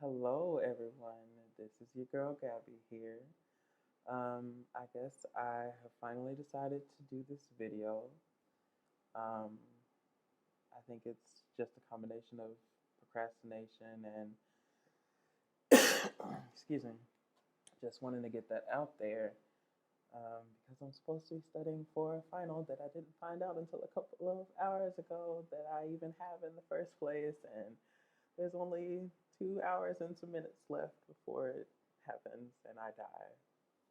Hello, everyone. This is your girl Gabby here. I guess I have finally decided to do this video. Um, I think it's just a combination of procrastination and, excuse me, just wanting to get that out there because I'm supposed to be studying for a final that I didn't find out until a couple of hours ago that I even have in the first place. And there's only 2 hours and some minutes left before it happens and I die.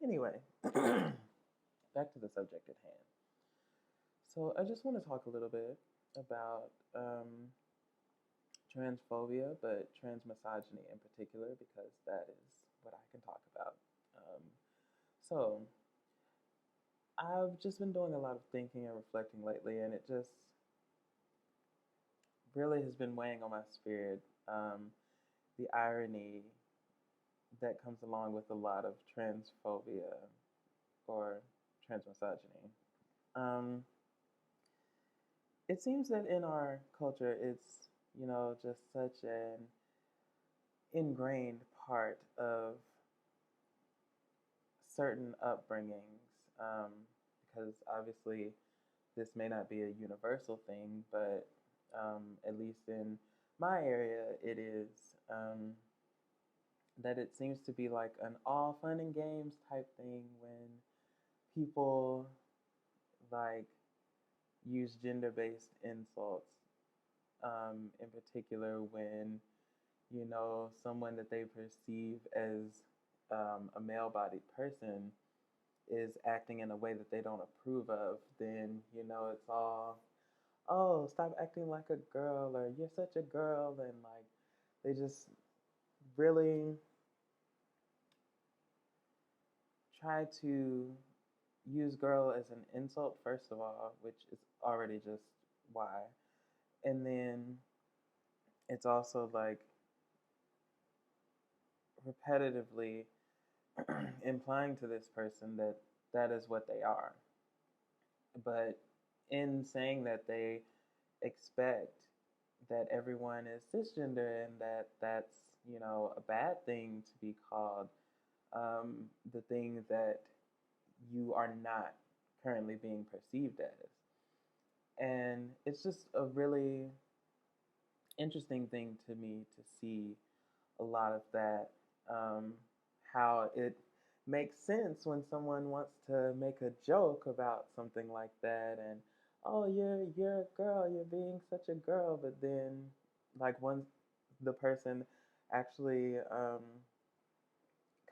Anyway, back to the subject at hand. So, I just want to talk a little bit about transphobia, but transmisogyny in particular, because that is what I can talk about. Um, so, I've just been doing a lot of thinking and reflecting lately, and it just really has been weighing on my spirit. The irony that comes along with a lot of transphobia or transmisogyny. Um, it seems that in our culture, it's just such an ingrained part of certain upbringings, because obviously this may not be a universal thing, but at least in my area, it is. That it seems to be like an all fun and games type thing when people like use gender based insults, in particular when someone that they perceive as a male bodied person is acting in a way that they don't approve of, then it's all, oh, stop acting like a girl, or you're such a girl, and like they just really try to use girl as an insult, first of all, which is already just why. And then it's also like repetitively implying to this person that that is what they are. But in saying that, they expect that everyone is cisgender and that that's, a bad thing to be called the thing that you are not currently being perceived as. And it's just a really interesting thing to me to see a lot of that, um, how it makes sense when someone wants to make a joke about something like that, and oh, you're a girl, you're being such a girl, but then like once the person actually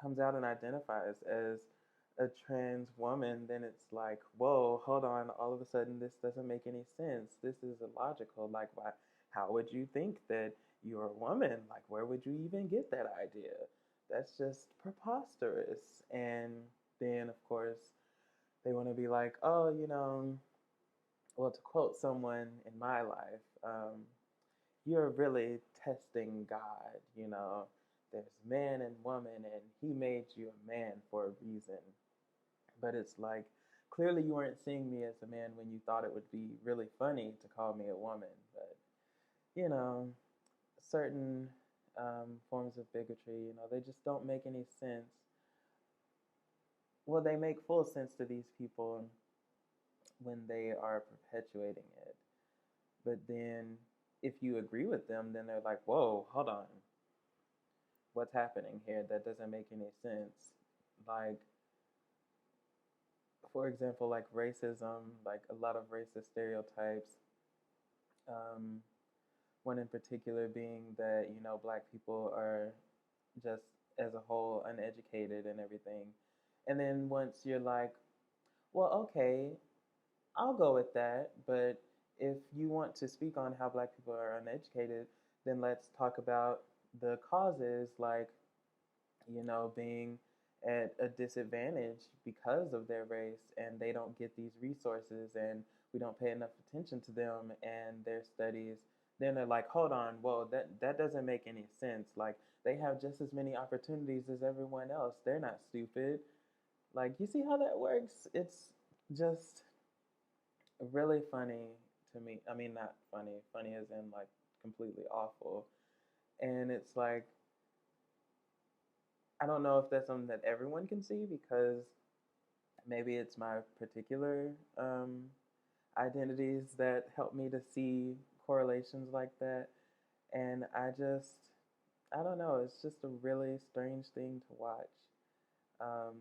comes out and identifies as a trans woman, then it's like, whoa, hold on, all of a sudden this doesn't make any sense. This is illogical. Like, why? How would you think that you're a woman? Like, where would you even get that idea? That's just preposterous. And then, of course, they want to be like, oh, well, to quote someone in my life, you're really testing God. There's man and woman, and He made you a man for a reason. But it's like, clearly you weren't seeing me as a man when you thought it would be really funny to call me a woman. But, you know, certain forms of bigotry, they just don't make any sense. Well, they make full sense to these people when they are perpetuating it. But then if you agree with them, then they're like, whoa, hold on. What's happening here? That doesn't make any sense. Like, for example, like racism, like a lot of racist stereotypes. Um, one in particular being that, black people are just as a whole uneducated and everything. And then once you're like, well, okay, I'll go with that, but if you want to speak on how black people are uneducated, then let's talk about the causes, like, being at a disadvantage because of their race and they don't get these resources and we don't pay enough attention to them and their studies. Then they're like, hold on, whoa, that doesn't make any sense. Like, they have just as many opportunities as everyone else. They're not stupid. Like, you see how that works? It's just really funny to me. I mean, not funny. Funny as in like completely awful. And it's like I don't know if that's something that everyone can see because maybe it's my particular identities that help me to see correlations like that. And I don't know, it's just a really strange thing to watch. Um,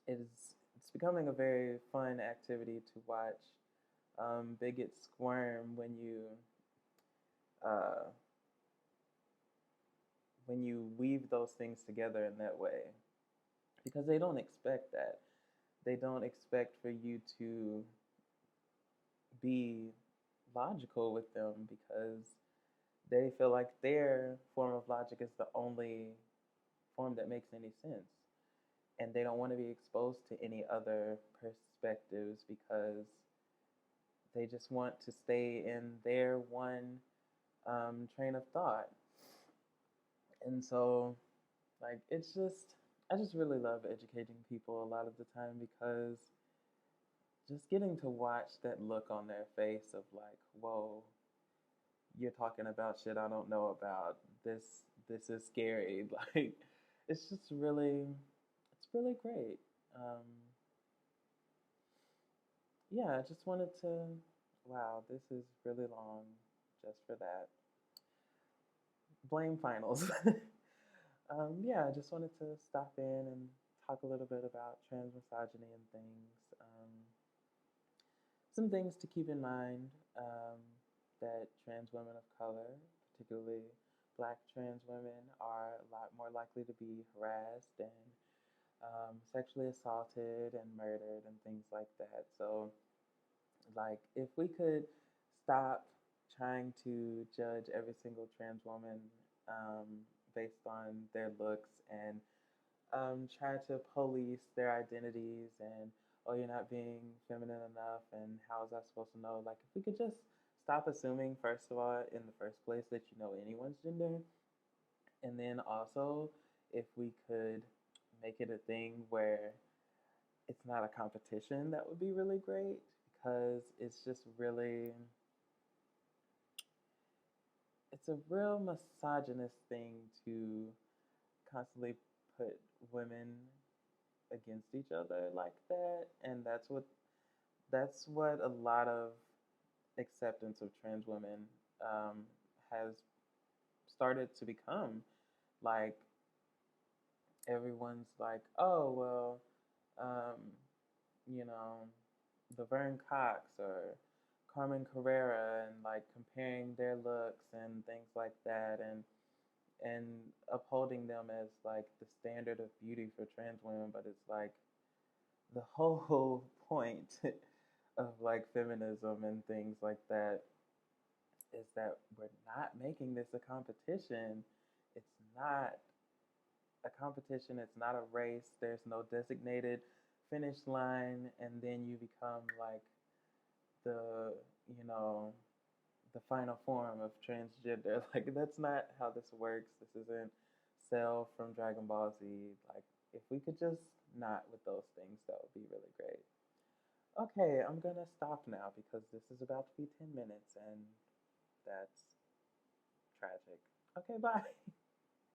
it's becoming a very fun activity to watch bigots squirm uh, when you weave those things together in that way because they don't expect that. They don't expect for you to be logical with them because they feel like their form of logic is the only form that makes any sense. And they don't want to be exposed to any other perspectives because they just want to stay in their one train of thought. And so, like, I just really love educating people a lot of the time because just getting to watch that look on their face of like, whoa, you're talking about shit I don't know about. This is scary. Like, it's just it's really great. Um, yeah, I just wanted to. Wow, this is really long just for that. Blame finals. Yeah, I just wanted to stop in and talk a little bit about transmisogyny and things. Some things to keep in mind that trans women of color, particularly black trans women, are a lot more likely to be harassed and sexually assaulted and murdered and things like that. So, like, if we could stop trying to judge every single trans woman based on their looks and try to police their identities and, oh, you're not being feminine enough and how is I supposed to know? Like, if we could just stop assuming, first of all, in the first place, that you know anyone's gender, and then also if we could make it a thing where it's not a competition, that would be really great because it's a real misogynist thing to constantly put women against each other like that, and that's what a lot of acceptance of trans women um, has started to become. Like, everyone's like, oh well, um, you know, Laverne Cox or Carmen Carrera, and like comparing their looks and things like that, and upholding them as like the standard of beauty for trans women, but it's like the whole point of like feminism and things like that is that we're not making this a competition. It's not a competition, it's not a race. There's no designated finish line, and then you become like the, you know, the final form of transgender. Like, that's not how this works. This isn't Cell from Dragon Ball Z. Like, if we could just not with those things, that would be really great. Okay, I'm gonna stop now because this is about to be 10 minutes and that's tragic. Okay, bye.